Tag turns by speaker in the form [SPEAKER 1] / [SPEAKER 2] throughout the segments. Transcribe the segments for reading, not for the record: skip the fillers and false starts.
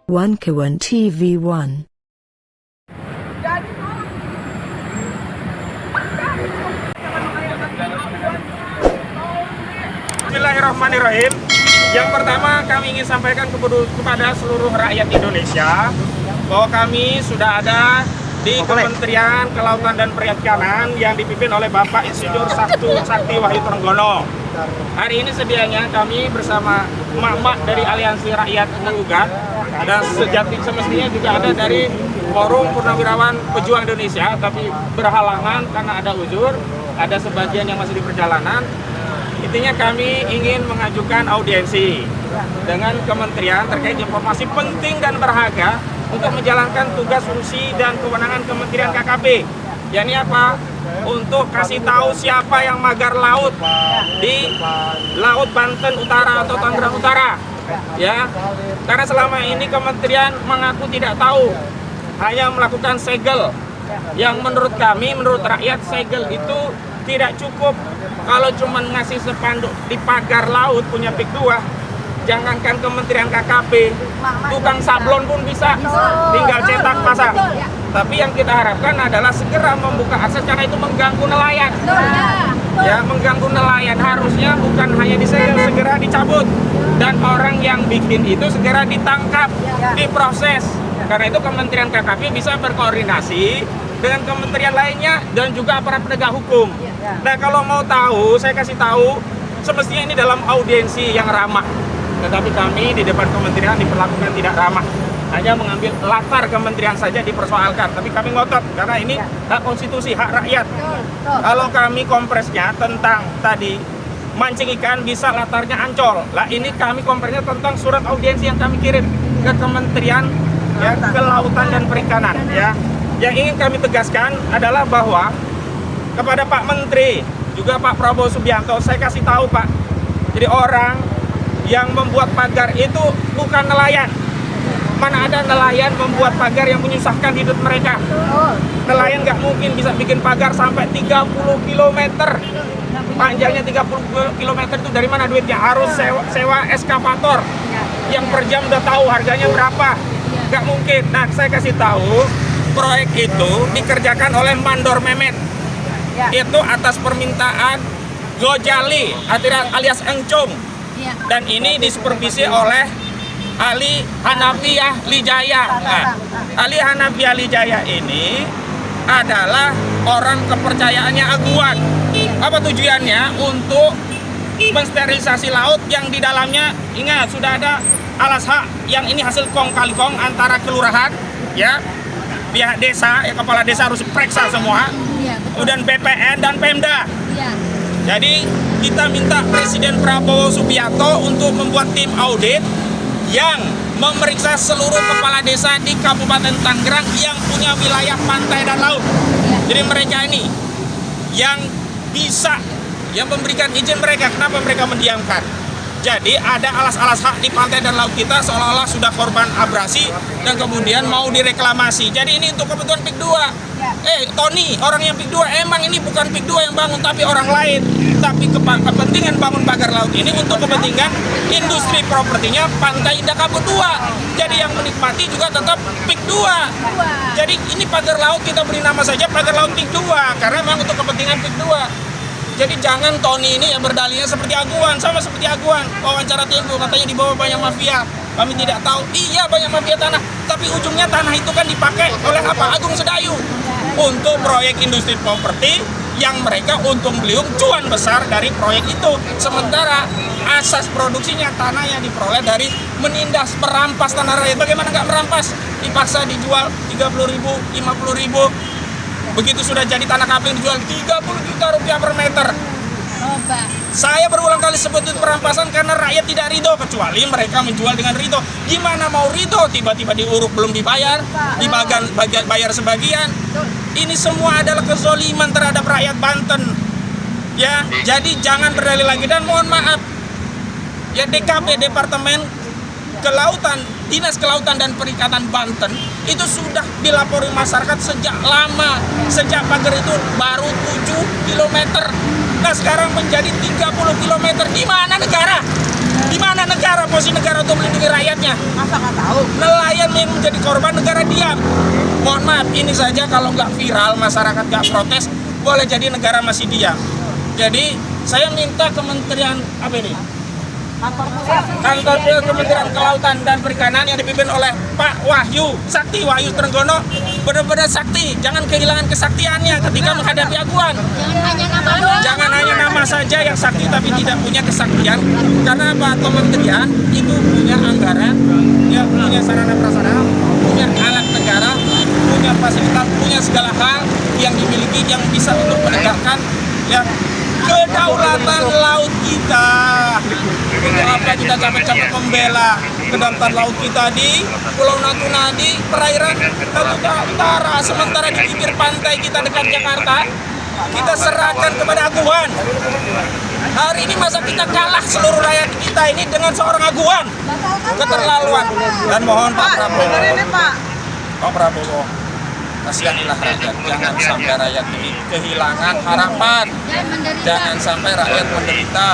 [SPEAKER 1] One TV1.
[SPEAKER 2] Bismillahirrahmanirrahim. Yang pertama kami ingin sampaikan kepada seluruh rakyat Indonesia bahwa kami sudah ada di Kementerian Kelautan dan Perikanan yang dipimpin oleh Bapak Insinyur Sakti Wahyu Trenggono. Hari ini sedianya kami bersama emak-emak dari Aliansi Rakyat Menggugat dan semestinya juga ada dari Forum Purnawirawan Pejuang Indonesia, tapi berhalangan karena ada uzur, ada sebagian yang masih di perjalanan. Intinya kami ingin mengajukan audiensi dengan kementerian terkait informasi penting dan berharga untuk menjalankan tugas, fungsi, dan kewenangan Kementerian KKP. Yakni apa? Untuk kasih tahu siapa yang magar laut di Laut Banten Utara atau Tangerang Utara. Ya, karena selama ini kementerian mengaku tidak tahu, hanya melakukan segel. Yang menurut kami, menurut rakyat, segel itu tidak cukup. Kalau cuma ngasih spanduk di pagar laut punya PIK 2, jangankan Kementerian KKP, tukang sablon pun bisa, tinggal cetak pasang. Tapi yang kita harapkan adalah segera membuka akses, karena itu mengganggu nelayan. Ya, mengganggu nelayan, harusnya bukan hanya disegel, segera dicabut. Dan orang yang bikin itu segera ditangkap, diproses. Karena itu Kementerian KKP bisa berkoordinasi dengan kementerian lainnya dan juga aparat penegak hukum. Nah, kalau mau tahu, saya kasih tahu, semestinya ini dalam audiensi yang ramah. Tetapi kami di depan kementerian diperlakukan tidak ramah. Hanya mengambil latar kementerian saja dipersoalkan. Tapi kami ngotot, karena ini hak konstitusi, hak rakyat. Kalau kami kompresnya tentang tadi mancing ikan, bisa latarnya Ancol. Lah ini kami kompresnya tentang surat audiensi yang kami kirim ke Kementerian ya, Kelautan dan Perikanan. Ya. Yang ingin kami tegaskan adalah bahwa kepada Pak Menteri, juga Pak Prabowo Subianto, saya kasih tahu Pak, jadi orang yang membuat pagar itu bukan nelayan. Mana ada nelayan membuat pagar yang menyusahkan hidup mereka. Nelayan nggak mungkin bisa bikin pagar sampai 30 km. Panjangnya 30 km itu dari mana duitnya? Harus sewa eskavator yang per jam udah tahu harganya berapa. Nggak mungkin. Nah, saya kasih tahu, proyek itu dikerjakan oleh Mandor Memet. Itu atas permintaan Gojali alias Encung. Dan ini disupervisi oleh Ali Hanafiah Lijaya. Nah, Ali Hanafiah Lijaya ini adalah orang kepercayaannya Aguan. Apa tujuannya? Untuk mensterilisasi laut yang di dalamnya, ingat, sudah ada alas hak yang ini hasil kong kali kong antara kelurahan, ya, pihak desa, ya, kepala desa harus periksa semua, kemudian BPN dan Pemda. Jadi kita minta Presiden Prabowo Subianto untuk membuat tim audit yang memeriksa seluruh kepala desa di Kabupaten Tangerang yang punya wilayah pantai dan laut. Jadi mereka ini yang bisa, yang memberikan izin mereka, kenapa mereka mendiamkan? Jadi ada alas-alas hak di pantai dan laut kita seolah-olah sudah korban abrasi dan kemudian mau direklamasi. Jadi ini untuk kebutuhan PIK 2. Tony, orang yang PIK 2, emang ini bukan PIK 2 yang bangun, tapi orang lain. Tapi kepentingan bangun pagar laut ini untuk kepentingan industri propertinya Pantai Indah Kapuk 2. Jadi yang menikmati juga tetap PIK 2. Jadi ini pagar laut kita beri nama saja pagar laut PIK 2, karena memang untuk kepentingan PIK 2. Jadi jangan Tony ini yang berdalihnya seperti Aguan, sama seperti Aguan. Wawancara Tempo katanya di bawah banyak mafia. Kami tidak tahu. Iya, banyak mafia tanah, tapi ujungnya tanah itu kan dipakai oleh apa? Agung Sedayu untuk proyek industri properti yang mereka untung beliung cuan besar dari proyek itu. Sementara asas produksinya tanah yang diperoleh dari menindas, merampas tanah rakyat. Bagaimana nggak merampas? Dipaksa dijual 30.000, 50.000. Begitu sudah jadi tanah kapling dijual 30 juta rupiah per meter. Saya berulang kali sebut itu perampasan karena rakyat tidak ridho, kecuali mereka menjual dengan ridho. Gimana mau ridho? Tiba-tiba diuruk belum dibayar, bayar sebagian. Ini semua adalah kezoliman terhadap rakyat Banten. Ya, jadi jangan berdalih lagi. Dan mohon maaf, ya, DKP, Departemen Kelautan, Dinas Kelautan dan Perikanan Banten itu sudah dilapori masyarakat sejak lama, sejak pagar itu baru 7 km. Nah, sekarang menjadi 30 km. Di mana negara? Di mana negara fungsi negara untuk melindungi rakyatnya?
[SPEAKER 3] Masa nggak tahu?
[SPEAKER 2] Nelayan yang menjadi korban, negara diam. Mohon maaf, ini saja kalau nggak viral, masyarakat nggak protes, boleh jadi negara masih diam. Jadi saya minta Kementerian apa ini? Kantor Kementerian Kelautan dan Perikanan yang dipimpin oleh Pak Wahyu Sakti, Wahyu Trenggono, benar-benar sakti, jangan kehilangan kesaktiannya ketika menghadapi aguan. Jangan hanya nama saja yang sakti tapi tidak punya kesaktian, karena Pak Kementerian itu punya anggaran, ya punya sarana prasarana, punya alat negara, punya fasilitas, punya segala hal yang dimiliki yang bisa untuk menegakkan ya kedaulatan laut kita. Untuk apa kita capek-capek membela kedaulatan laut kita di Pulau Natuna, di perairan Natuna Utara, sementara di bibir pantai kita dekat Jakarta kita serahkan kepada aguan. Hari ini masa kita kalah seluruh rakyat kita ini dengan seorang aguan? Keterlaluan. Dan mohon Pak Prabowo, Pak Prabowo, kasihanilah rakyat, jangan sampai rakyat ini kehilangan harapan, jangan sampai rakyat menderita.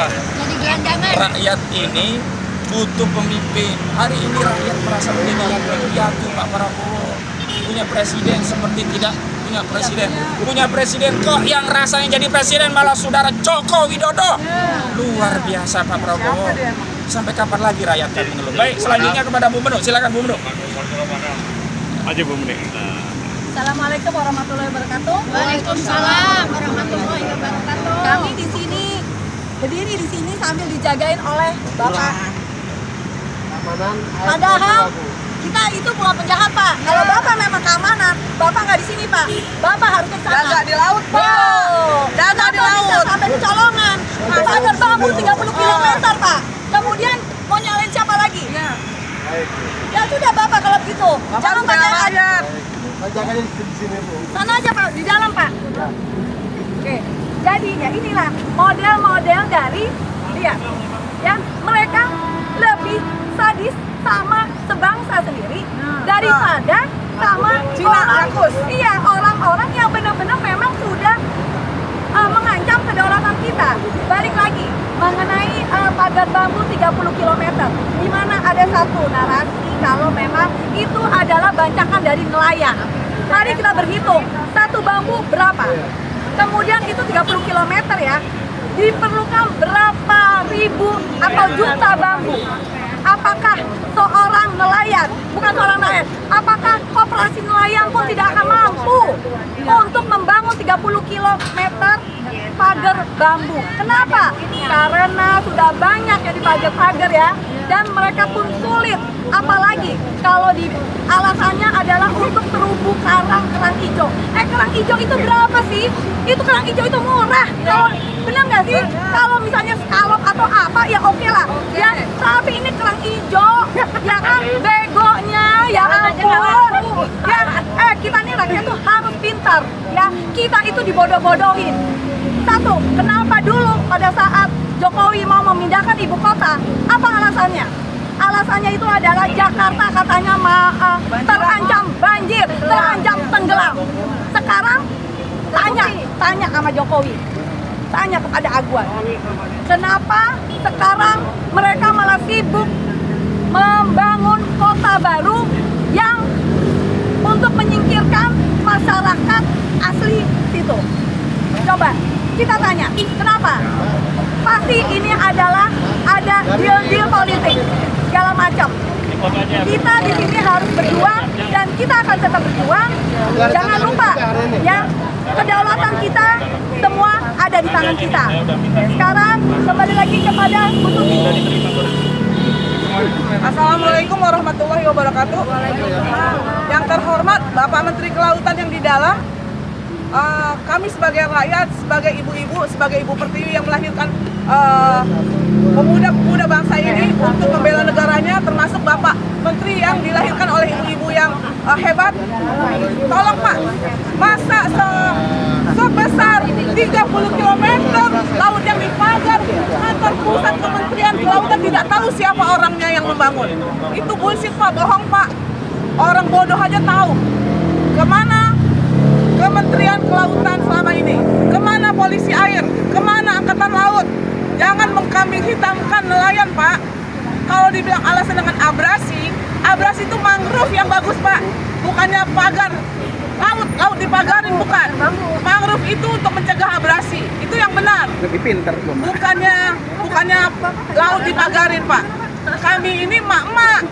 [SPEAKER 2] Rakyat ini butuh pemimpin. Hari ini rakyat merasa menjadi yatim piatu. Pak Prabowo punya presiden seperti tidak punya presiden. Punya presiden kok yang rasanya jadi presiden malah saudara Joko Widodo. Luar biasa Pak Prabowo. Sampai kapan lagi rakyat akan mengeluh? Baik, selanjutnya kepada Bu Menu. Silakan Bu Menu. Maju Bu Menu.
[SPEAKER 4] Assalamualaikum warahmatullahi wabarakatuh.
[SPEAKER 5] Waalaikumsalam warahmatullahi wabarakatuh.
[SPEAKER 4] Kami di sini berdiri di sini sambil dijagain oleh Bapak. Padahal kita itu bukan penjahat Pak. Kalau Bapak memang keamanan, Bapak nggak di sini Pak. Bapak harus ke sana.
[SPEAKER 3] Jaga di laut, Pak. Jaga di
[SPEAKER 4] Bapak bisa
[SPEAKER 3] laut.
[SPEAKER 4] sampai di Colongan. Pagar bambu 30 km Pak. Kemudian mau nyalain siapa lagi? Ya sudah Bapak kalau begitu. Jangan pakai
[SPEAKER 3] rakyat.
[SPEAKER 4] sana aja Pak, di dalam Pak. Oke, jadi ya inilah model-model dari dia. Ya, mereka lebih sadis sama sebangsa sendiri daripada sama
[SPEAKER 3] Cina
[SPEAKER 4] orang,
[SPEAKER 3] rakus.
[SPEAKER 4] iya orang-orang yang benar-benar memang sudah mengancam kedaulatan kita. Balik lagi mengenai pagar bambu 30 km, di mana ada satu narasi kalau memang itu adalah bancakan dari nelayan. Mari kita berhitung, satu bambu berapa? Kemudian itu 30 km ya, diperlukan berapa ribu atau juta bambu? Apakah seorang nelayan, bukan seorang nelayan, apakah koperasi nelayan pun tidak akan mampu untuk membangun 30 km pagar bambu? Kenapa? Karena sudah banyak yang dipagar-pagar ya, dan mereka pun sulit. Apalagi kalau di alasannya adalah untuk terumbu karang hijau. Kerang hijau itu berapa sih? Itu kerang hijau itu murah. Kalau benar nggak sih? Kalau misalnya skalop atau apa ya oke lah. Ya, tapi ini kerang hijau, ya kan begonya, ya ampun. Ya, kita nih rakyat tuh harus pintar. Ya, kita itu dibodoh-bodohin. Satu, kenapa dulu pada saat Jokowi mau memindahkan ibu kota? Apa alasannya? Alasannya itu adalah Jakarta katanya terancam banjir, terancam tenggelam. Sekarang tanya sama Jokowi, tanya kepada Aguan, kenapa sekarang mereka malah sibuk membangun kota baru yang untuk menyingkirkan masyarakat asli situ? Coba kita tanya, kenapa? Pasti ini adalah ada deal-deal politik segala macam. Kita di sini harus berjuang dan kita akan tetap berjuang. Jangan lupa ya, kedaulatan kita semua ada di tangan kita. Sekarang kembali lagi kepada Bu Tuti.
[SPEAKER 3] Assalamualaikum warahmatullahi wabarakatuh. Yang terhormat Bapak Menteri Kelautan yang di dalam, kami sebagai rakyat, sebagai ibu-ibu, sebagai ibu pertiwi yang melahirkan pemuda-pemuda bangsa ini untuk membela negaranya, termasuk Bapak Menteri yang dilahirkan oleh ibu-ibu yang hebat. Tolong Pak, masa sebesar 30 km laut yang dipagar, kantor pusat Kementerian Kelautan tidak tahu siapa orangnya yang membangun. Itu bullshit Pak, bohong Pak. Orang bodoh aja tahu. Kemana Kementerian Kelautan selama ini? Kemana polisi air? Kemana angkatan laut? Jangan mengkambing hitamkan nelayan Pak. Kalau dibilang alasan dengan abrasi itu mangrove yang bagus Pak, bukannya pagar laut dipagarin, bukan. Mangrove itu untuk mencegah abrasi, itu yang benar.
[SPEAKER 6] Lebih pintar
[SPEAKER 3] Bukannya laut dipagarin Pak. Kami ini mak-mak,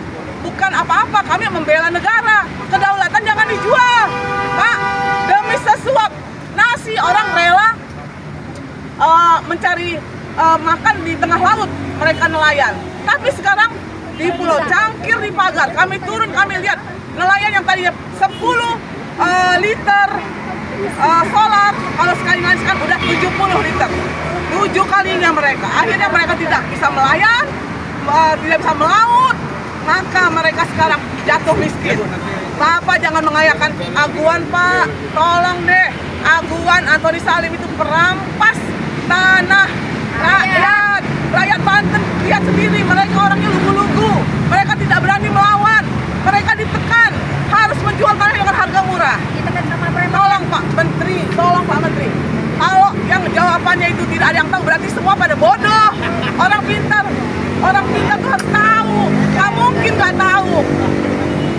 [SPEAKER 3] bukan apa-apa, kami membela negara. Kedaulatan jangan dijual Pak. Demi sesuap nasi orang rela mencari makan di tengah laut, mereka nelayan. Tapi sekarang di Pulau Cangkir dipagar, kami turun, kami lihat nelayan yang tadinya 10 liter solar, kalau sekali nganiskan udah 70 liter. 7 kalinya mereka. Akhirnya mereka tidak bisa melayan, tidak bisa melaut, maka mereka sekarang jatuh miskin. Bapak jangan mengayakan Aguan Pak, tolong deh. Aguan Antoni Salim itu perampas tanah rakyat. Rakyat Banten lihat sendiri, mereka orangnya lugu-lugu. Mereka tidak berani melawan, mereka ditekan, harus menjual tanah dengan harga murah. Tolong Pak Menteri, tolong Pak Menteri. Kalau yang jawabannya itu tidak ada yang tahu, berarti semua pada bodoh. Orang pintar tuh harus tahu. Gak mungkin gak tahu.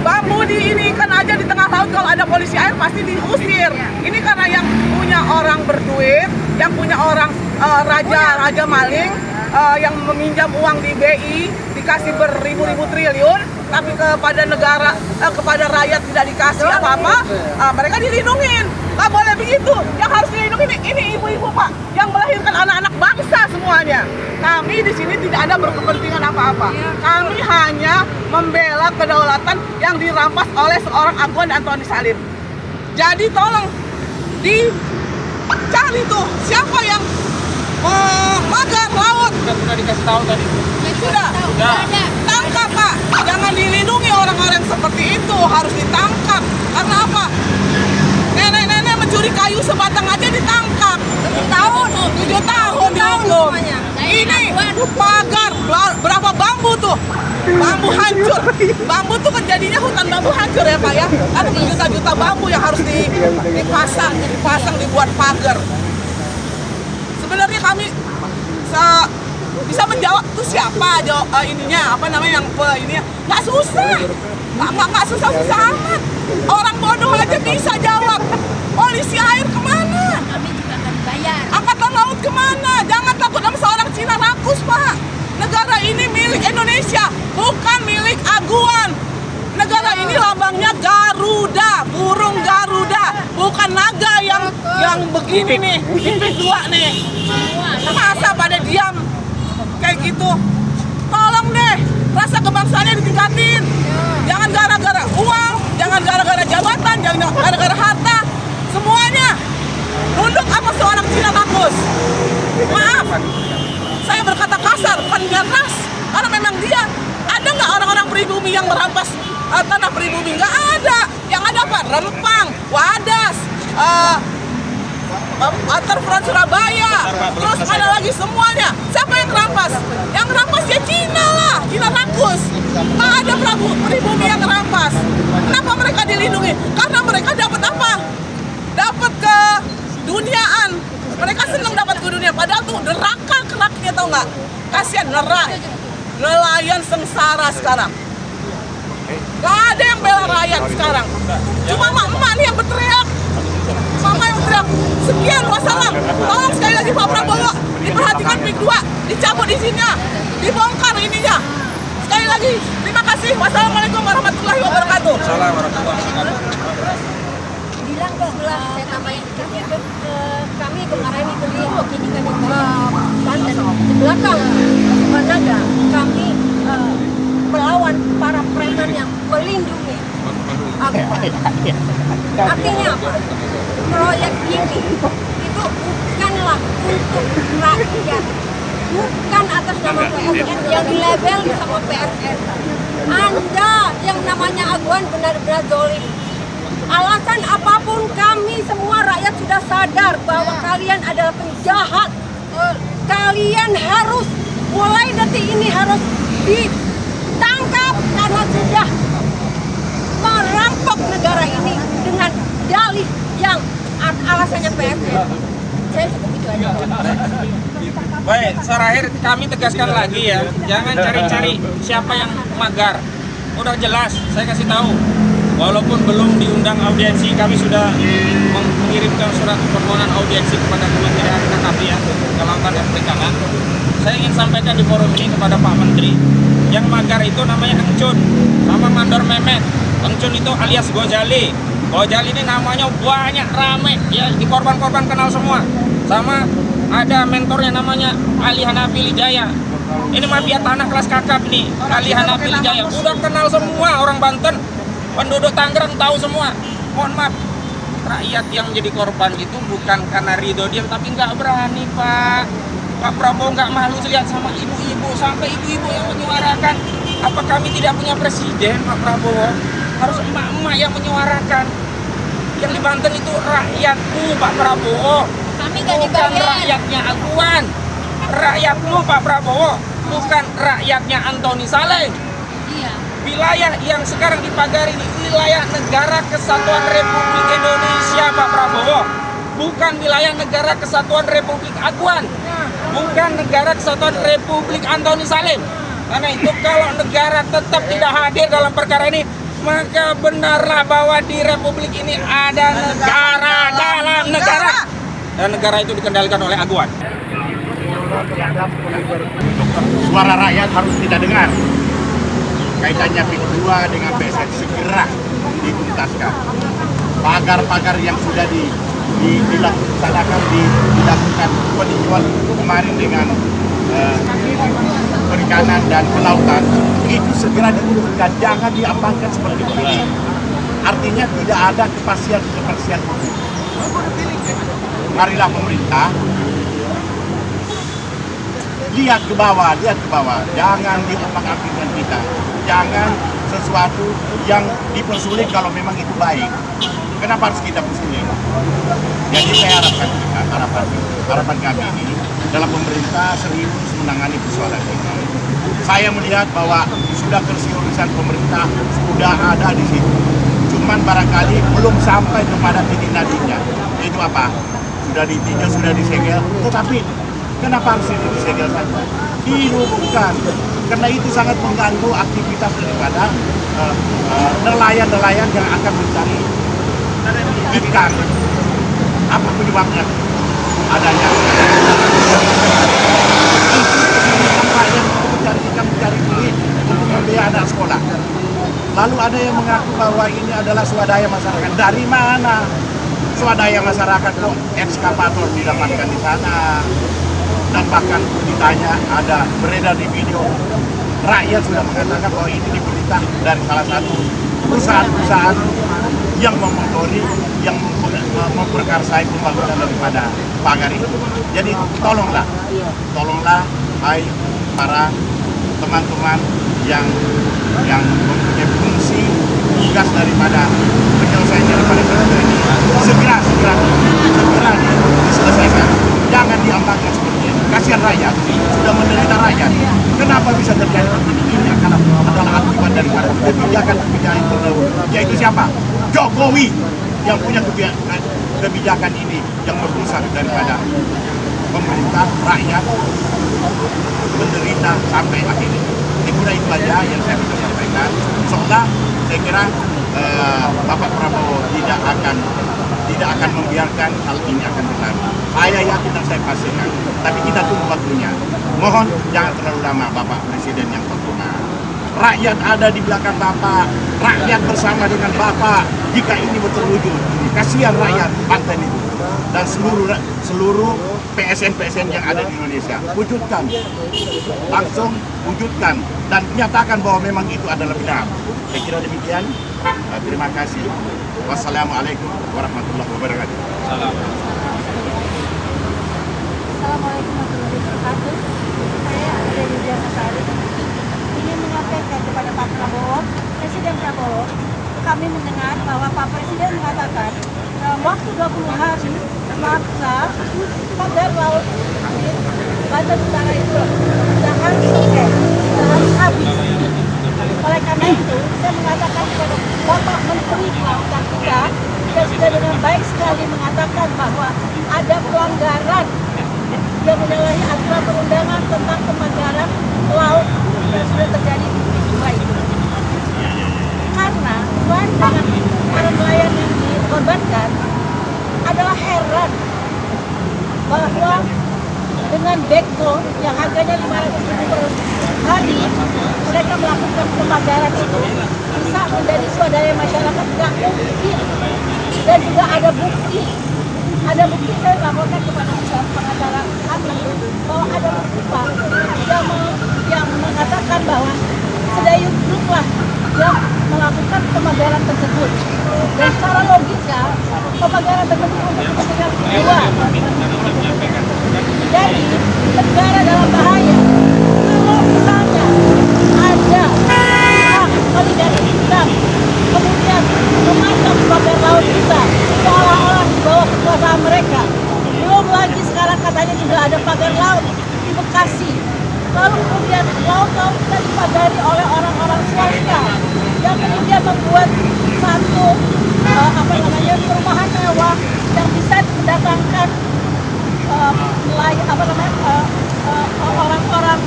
[SPEAKER 3] Bambu diinikan aja di tengah laut, kalau ada polisi air pasti diusir. Ini karena yang punya orang berduit, yang punya orang raja maling, yang meminjam uang di BI dikasih beribu-ribu triliun, tapi kepada negara, kepada rakyat tidak dikasih apa-apa, mereka dilindungin. Nggak boleh begitu. Yang harus dilindungi ini ibu-ibu Pak, yang melahirkan anak-anak bangsa semuanya. Kami di sini tidak ada berkepentingan apa-apa. Kami hanya membela kedaulatan yang dirampas oleh seorang Aguan Antoni Salim. Jadi tolong dicari tuh siapa yang magar laut.
[SPEAKER 2] Sudah dikasih tahu tadi.
[SPEAKER 3] Sudah. Tangkap Pak. Jangan dilindungi orang-orang seperti itu, harus ditangkap. Karena apa? Nenek-nenek mencuri kayu sebatang aja ditangkap. 7 tahun dihukum. Ini pagar berapa bambu tuh? Bambu hancur. Bambu tuh kejadiannya hutan bambu hancur ya Pak ya. Ada berjuta-juta bambu yang harus dipasang dibuat pagar. Sebenarnya kami bisa menjawab tuh siapa ininya, apa namanya yang ininya. Nggak susah. Nggak susah-susah amat. Orang bodoh aja bisa jawab. Polisi air kemana?
[SPEAKER 5] Kami juga akan bayar.
[SPEAKER 3] Angkatan laut kemana? Jangan takut sama seorang Cina rakus Pak. Negara ini milik Indonesia, bukan milik Aguan. Negara ini lambangnya Garuda, burung Garuda, bukan naga yang begini nih, pipit 2 nih. Masa pada diam kayak gitu? Tolong deh, rasa kebangsaannya ditingkatin. Jangan gara-gara uang, jangan gara-gara jabatan, jangan gara-gara harta. Semuanya nunduk apa seorang Cina rakus. Maaf, saya berkata kasar, bukan dengan ras, karena memang dia. Ada nggak orang-orang pribumi yang merampas tanah pribumi? Nggak ada. Yang ada apa? Rempang, Wadas, Waterfront Surabaya, terus ada lagi semuanya. Siapa yang rampas? Yang rampas ya Cina lah, Cina rakus. Nggak ada pribumi yang rampas. Kenapa mereka dilindungi? Karena mereka dapat apa? Dapat ke duniaan. Mereka senang dapat ke dunia, padahal tuh neraka keraknya, tau nggak? Kasihan nelayan sengsara sekarang. Gak ada yang bela rakyat sekarang. Cuma emak-emak nih yang berteriak. Mama yang berteriak. Sekian, wassalam. Tolong sekali lagi Pak Prabowo, diperhatikan PIK 2, dicabut izinnya, dibongkar ininya. Sekali lagi, terima kasih. Wassalamualaikum warahmatullahi wabarakatuh.
[SPEAKER 2] Assalamualaikum warahmatullahi wabarakatuh.
[SPEAKER 5] Bilang ke sebelah, saya tambahin kami kemarin itu di ini kan di Banten di belakang Banaga kami melawan para preman yang melindungi Aguan. Artinya apa? Proyek ini itu bukanlah untuk rakyat, bukan atas nama PSN yang dilabel sama PSN. Anda yang namanya Aguan benar-benar zolim. Alasan apapun kami semua rakyat sudah sadar bahwa kalian adalah penjahat. Kalian harus mulai detik ini harus ditangkap karena sudah merampok negara ini dengan dalih yang alasannya PSN. Saya cukup itu aja.
[SPEAKER 2] Baik, terakhir kami tegaskan lagi ya, jangan cari-cari siapa yang magar. Udah jelas, saya kasih tahu. Walaupun belum diundang audiensi, kami sudah mengirimkan surat permohonan audiensi kepada Kementerian KKP ya, Kelautan dan Perikanan. Saya ingin sampaikan di forum ini kepada Pak Menteri, yang magar itu namanya Engcun sama Mandor Memet. Engcun itu alias Gojali. Gojali ini namanya banyak, rame ya, di korban-korban kenal semua. Sama ada mentornya namanya Ali Hanafi Lijaya. Ini mafia tanah kelas kakap nih, Ali Hanafi Lijaya. Udah kenal semua orang Banten, penduduk Tangerang tahu semua. Mohon maaf, rakyat yang menjadi korban itu bukan karena ridho diam, tapi nggak berani Pak. Pak Prabowo nggak malu lihat sama ibu-ibu, sampai ibu-ibu yang menyuarakan. Apa kami tidak punya presiden Pak Prabowo? Harus emak-emak yang menyuarakan. Yang di Banten itu rakyatmu Pak Prabowo, bukan rakyatnya Aguan. Rakyatmu Pak Prabowo, bukan rakyatnya Antoni Saleh.
[SPEAKER 5] Iya.
[SPEAKER 2] Wilayah yang sekarang dipagari ini wilayah Negara Kesatuan Republik Indonesia Pak Prabowo, bukan wilayah Negara Kesatuan Republik Aguan, bukan Negara Kesatuan Republik Antoni Saleh. Karena itu kalau negara tetap tidak hadir dalam perkara ini, maka benarlah bahwa di Republik ini ada negara dalam negara, dan negara itu dikendalikan oleh Aguan.
[SPEAKER 6] Suara rakyat harus kita dengar. Kaitannya PIK2 dengan PSN segera dituntaskan. Pagar-pagar yang sudah dilakukan peninjauan kemarin dengan perikanan dan kelautan itu segera diturunkan, jangan diamankan seperti ini. Artinya tidak ada kepastian hukum. Marilah pemerintah lihat ke bawah, jangan diombang-ambingkan kita, jangan sesuatu yang dipersulit kalau memang itu baik. Kenapa harus kita persulit? Jadi saya harapan kami ini dalam pemerintah serius menangani persoalan ini. Saya melihat bahwa sudah keseriusan pemerintah sudah ada di situ. Cuman barangkali belum sampai kepada titik nadinya. Yaitu apa? Sudah ditinjau, sudah disegel, tetapi kenapa harus disegel saja? Dihubungkan, karena itu sangat mengganggu aktivitas daripada nelayan-nelayan yang akan mencari ikan. Apa penyebabnya? Adanya tempat yang mencari ikan, mencari duit untuk membiayai anak sekolah. Lalu ada yang mengaku bahwa ini adalah swadaya masyarakat. Dari mana swadaya masyarakat kok ekskavator didapatkan di sana? Dan bahkan ditanya, ada beredar di video, rakyat sudah mengatakan bahwa ini diperintah dari salah satu perusahaan-perusahaan yang memotori, yang memperkarsai pembangunan daripada pagar itu. Jadi tolonglah hai para teman-teman yang mempunyai fungsi tugas daripada penyelesaian daripada perkara ini segera diselesaikan. Jangan diambangkan seperti ini. Kasihan rakyat, sudah menderita rakyat. Kenapa bisa terjadi begini? Ini adalah akibat daripada kebijakan yang terdahulu. Yaitu siapa? Jokowi yang punya kebijakan ini yang merusak daripada pemerintah, rakyat menderita sampai akhirnya. Itu aja yang saya bisa sampaikan. Seolah saya kira Bapak Prabowo tidak akan membiarkan hal ini akan berlalu. Saya yakin dan saya pastikan. Tapi kita tunggu waktunya. Mohon jangan terlalu lama Bapak Presiden yang terhormat. Rakyat ada di belakang Bapak. Rakyat bersama dengan Bapak. Jika ini berterwujud, kasihan rakyat Banten itu dan seluruh PSN yang ada di Indonesia. Wujudkan, langsung wujudkan dan nyatakan bahwa memang itu adalah benar. Saya kira demikian. Terima kasih. Wassalamualaikum warahmatullahi wabarakatuh.
[SPEAKER 5] Assalamualaikum warahmatullahi wabarakatuh. Saya Adelia Yudhiyana Sari ingin menyampaikan kepada Pak Prabowo, Presiden Prabowo. Kami mendengar bahwa Pak Presiden mengatakan dalam waktu 20 hari maka pagar laut di Banten Utara itu sudah harus selesai, sudah harus habis. Oleh karena itu, saya mengatakan kepada Bapak Menteri Kelautan kita sudah dengan baik sekali mengatakan bahwa ada pelanggaran yang menyalahi aturan perundangan tentang pemagaran laut yang sudah terjadi di Sumba itu. Karena selain dengan para nelayan yang dikorbankan, adalah heran bahwa dengan backbone yang harganya 500.000 per hari, mereka melakukan pemagaran itu bisa menjadi swadaya masyarakat, nggak mungkin. Dan juga ada bukti saya laporkan kepada pengacara kami bahwa ada bukti Pak yang mengatakan bahwa Sedayu Group lah yang melakukan pemagaran tersebut. Dan secara logika pemagaran tersebut untuk kepentingan kedua. Jadi negara dalam bahaya kalau misalnya ada oligarki Islam kemudian memandang pagar laut kita seolah-olah di bawah kekuasaan mereka. Belum lagi sekarang katanya juga ada pagar laut di Bekasi. Lalu kemudian laut-laut kita dipagari oleh orang-orang swasta yang kemudian membuat satu perumahan mewah yang bisa mendatangkan orang-orang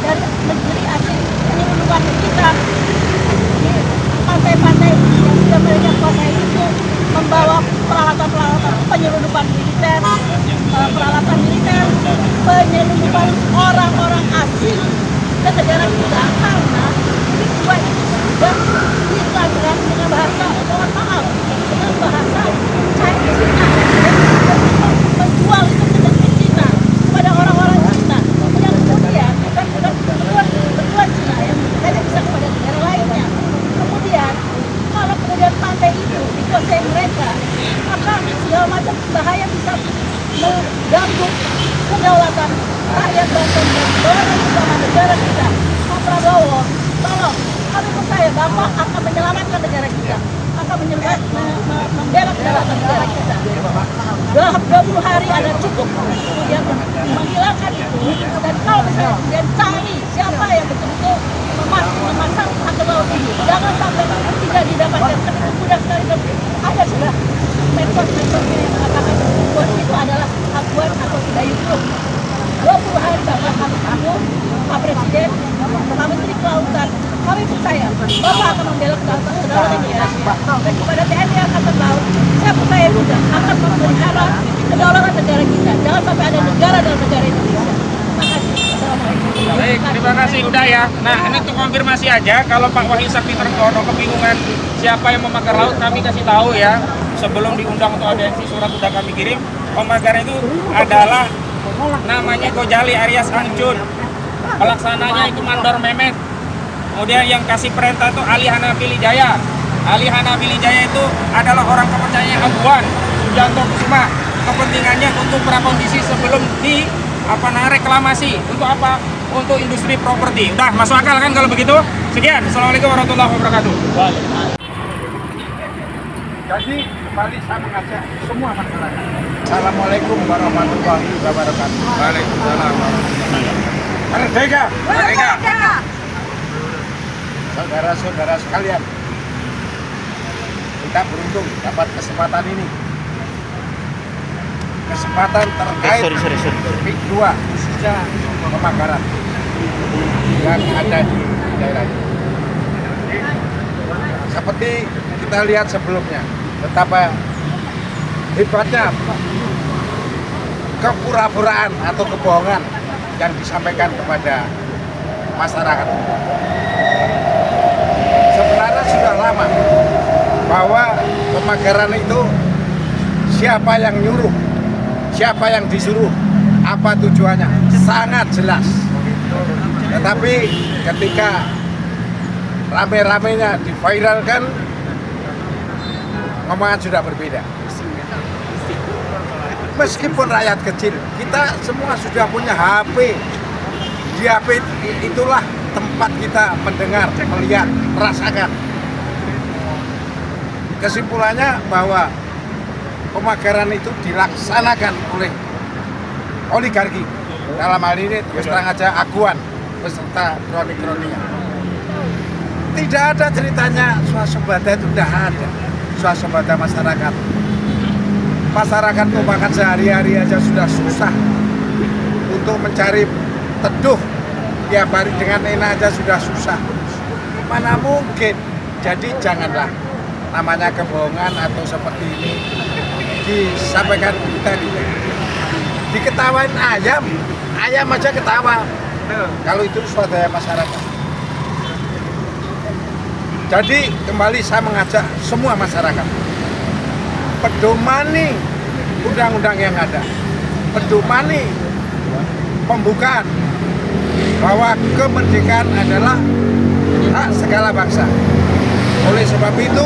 [SPEAKER 5] dari negeri asing penyelundupan kita di pantai-pantai yang sudah mereka kuasai itu, membawa peralatan-peralatan penyelundupan militer, penyelundupan orang-orang asing ke negara kita, karena kedua itu sudah ditandakan dengan bahasa, mohon maaf, dengan bahasa Cina, menjual itu ke negeri Cina kepada orang-orang Cina yang kemudian bukan berdua Cina yang hanya bisa kepada negara lainnya. Kemudian kalau kemudian pantai itu dikuasai mereka, maka segala macam bahaya bisa mengganggu kedaulatan rakyat bangsa dan kedaulatan utama negara kita. Pak Prabowo, tolong, kami percaya Bapak akan menyelamatkan negara kita, akan membela kedaulatan negara kita. 20 hari ada cukup kemudian menghilangkan itu, dan kalau misalnya kemudian cari siapa yang betul-betul memasang pagar laut ini, jangan sampai tidak didapatkan. Karena mudah sekali ada sudah metode-metodenya yang mengatakan bahwa itu adalah abuan atau Sedayu Group. 20 hari Bapak kami tunggu, Pak Presiden, Pak Menteri Kelautan, kami percaya Bapak akan membela kedaulatan Indonesia. Dan kepada TNI Angkatan Laut, saya percaya juga akan memelihara kedaulatan negara kita. Jangan sampai ada negara dalam negara Indonesia. Terima kasih. Assalamualaikum.
[SPEAKER 2] Baik, terima kasih udah ya. Nah, ini untuk konfirmasi aja, kalau Pak Wahyu Sakti Trenggono kebingungan siapa yang memagar laut, kami kasih tahu ya. Sebelum diundang untuk audiensi, surat sudah kami kirim. Pemagar itu adalah namanya Gojali Aryas Anjun. Pelaksananya itu Mandor Mehmet. Kemudian yang kasih perintah itu Ali Hanafi Lijaya. Ali Hanafi Lijaya itu adalah orang kepercayaan Abuan Sujanto Kusuma. Kepentingannya untuk prakondisi sebelum di reklamasi. Untuk apa? Untuk industri properti. Udah masuk akal kan kalau begitu? Sekian. Assalamualaikum warahmatullahi wabarakatuh.
[SPEAKER 6] Jadi kembali saya mengajak semua masyarakat. Assalamualaikum warahmatullahi wabarakatuh.
[SPEAKER 2] Waalaikumsalam.
[SPEAKER 6] Merdeka.
[SPEAKER 2] Merdeka.
[SPEAKER 6] Saudara-saudara sekalian, kita beruntung dapat kesempatan ini. Kesempatan terkait PIK 2 khususnya pemagaran yang ada di daerah ini. Seperti kita lihat sebelumnya, betapa hebatnya kepura-puraan atau kebohongan yang disampaikan kepada masyarakat. Sebenarnya sudah lama bahwa pemagaran itu siapa yang nyuruh, siapa yang disuruh, apa tujuannya, sangat jelas. Tetapi ketika rame-ramenya diviralkan, ngomongan sudah berbeda. Meskipun rakyat kecil, kita semua sudah punya HP. Di HP itulah tempat kita mendengar, melihat, merasakan. Kesimpulannya bahwa pemagaran itu dilaksanakan oleh oligarki. Dalam hal ini terus terang aja Aguan beserta kroni-kroninya. Tidak ada ceritanya swasembada itu tidak ada. Swasembada masyarakat. Masyarakat mau makan sehari-hari aja sudah susah. untuk mencari teduh tiap hari dengan enak aja sudah susah. Mana mungkin? Jadi janganlah namanya kebohongan atau seperti ini disampaikan kita diketawain ayam aja ketawa. Kalau itu swadaya masyarakat. Jadi kembali saya mengajak semua masyarakat, pedomani undang-undang yang ada, pedomani pembukaan bahwa kemerdekaan adalah hak segala bangsa. Oleh sebab itu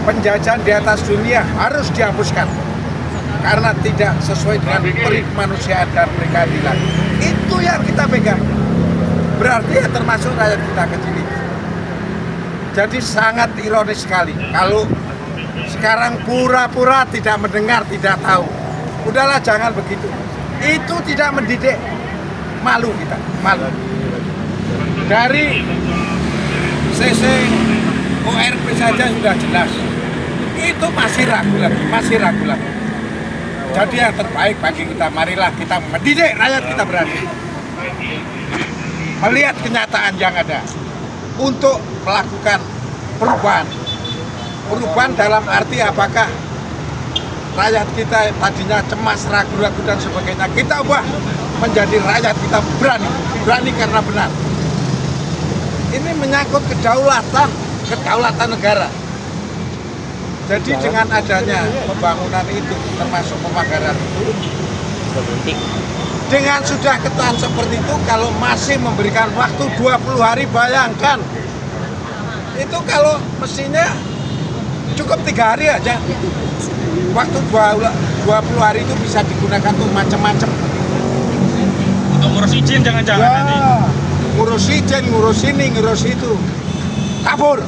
[SPEAKER 6] penjajahan di atas dunia harus dihapuskan karena tidak sesuai dengan prinsip kemanusiaan dan keadilan. Itu yang kita pegang. Berarti ya termasuk rakyat kita kecil ini. Jadi sangat ironis sekali kalau sekarang pura-pura tidak mendengar, tidak tahu. Udahlah, jangan begitu. Itu tidak mendidik. Malu kita, malu. Dari CC ORP saja sudah jelas. Itu masih ragu lagi. Jadi yang terbaik bagi kita, marilah kita mendidik rakyat kita berani. Melihat kenyataan yang ada untuk melakukan perubahan. Perubahan dalam arti apakah rakyat kita tadinya cemas, ragu-ragu dan sebagainya, kita ubah menjadi rakyat kita berani karena benar. Ini menyangkut kedaulatan negara. Jadi dengan adanya pembangunan itu, termasuk pemagaran itu, dengan sudah ketentuan seperti itu, kalau masih memberikan waktu 20 hari, bayangkan. Itu kalau mestinya cukup 3 hari aja. Waktu 20 hari itu bisa digunakan tuh macam-macam.
[SPEAKER 2] Untuk ngurus izin jangan-jangan nanti.
[SPEAKER 6] Ngurus izin, ngurus ini, ngurus itu. Kabur.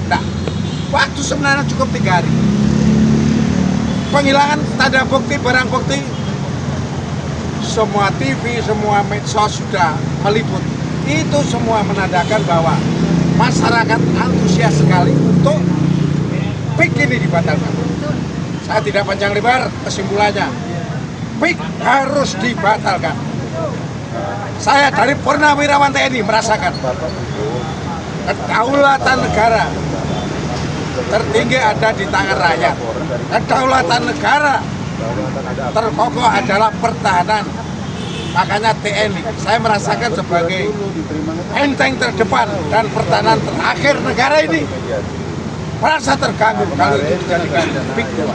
[SPEAKER 6] Nah, waktu sebenarnya cukup 3 hari. Penghilangan tanda bukti, barang bukti, semua TV, semua medsos sudah meliput. Itu semua menandakan bahwa masyarakat antusias sekali untuk PIK ini dibatalkan. Saya tidak panjang lebar kesimpulannya. PIK harus dibatalkan. Saya dari Purnawirawan TNI merasakan kedaulatan negara tertinggi ada di tangan rakyat. Kedaulatan negara terkokoh adalah pertahanan. Makanya TNI saya merasakan sebagai benteng terdepan dan pertahanan terakhir negara ini. Merasa terganggu kalau itu dijadikan PIK.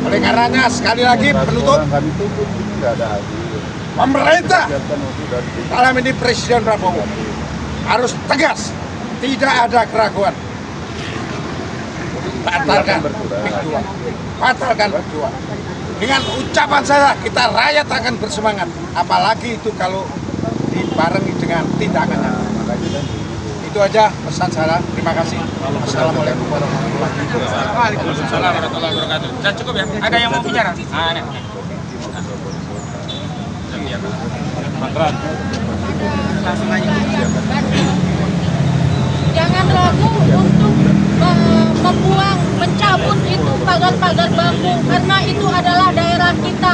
[SPEAKER 6] Oleh karenanya sekali lagi penutup, pemerintah dalam ini Presiden Prabowo harus tegas, tidak ada keraguan. Batalkan PIK 2, batalkan PIK 2. Dengan ucapan saya, kita rakyat akan bersemangat. Apalagi itu kalau dibarengi dengan tindakannya. Itu aja pesan saya. Terima kasih. Assalamualaikum warahmatullahi wabarakatuh.
[SPEAKER 2] Waalaikumsalam warahmatullahi wabarakatuh. Sudah cukup ya? Ada yang mau bicara? Ada.
[SPEAKER 5] Jangan ragu untuk membuang, mencabut itu pagar-pagar bambu karena itu adalah daerah kita,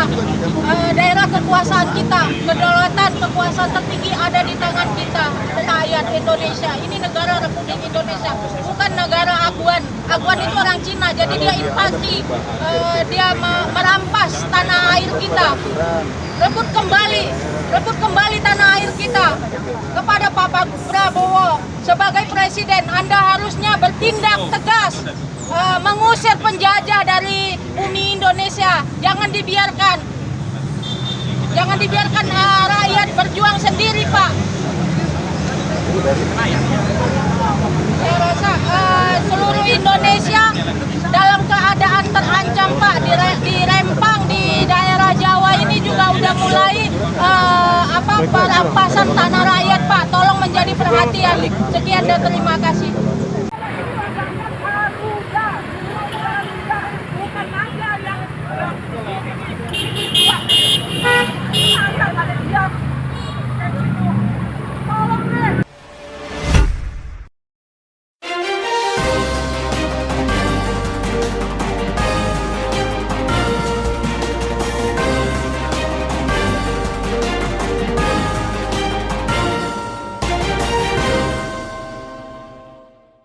[SPEAKER 5] daerah kekuasaan kita, kedaulatan kekuasaan tertinggi ada di tangan kita, rakyat Indonesia. Ini negara Republik Indonesia, bukan negara Aguan. Aguan itu orang Cina, jadi dia invasi, dia merampas tanah air kita. Rebut kembali tanah air kita. Kepada Pak Prabowo sebagai presiden, Anda harusnya bertindak tegas, mengusir penjajah dari bumi Indonesia. Jangan dibiarkan rakyat berjuang sendiri, Pak. Saya rasa seluruh Indonesia dalam keadaan terancam, Pak. Di Rempang, di daerah Jawa ini juga udah mulai perampasan tanah rakyat, Pak. Tolong menjadi perhatian. Sekian dan terima kasih.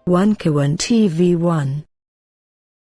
[SPEAKER 1] One K1 TV1.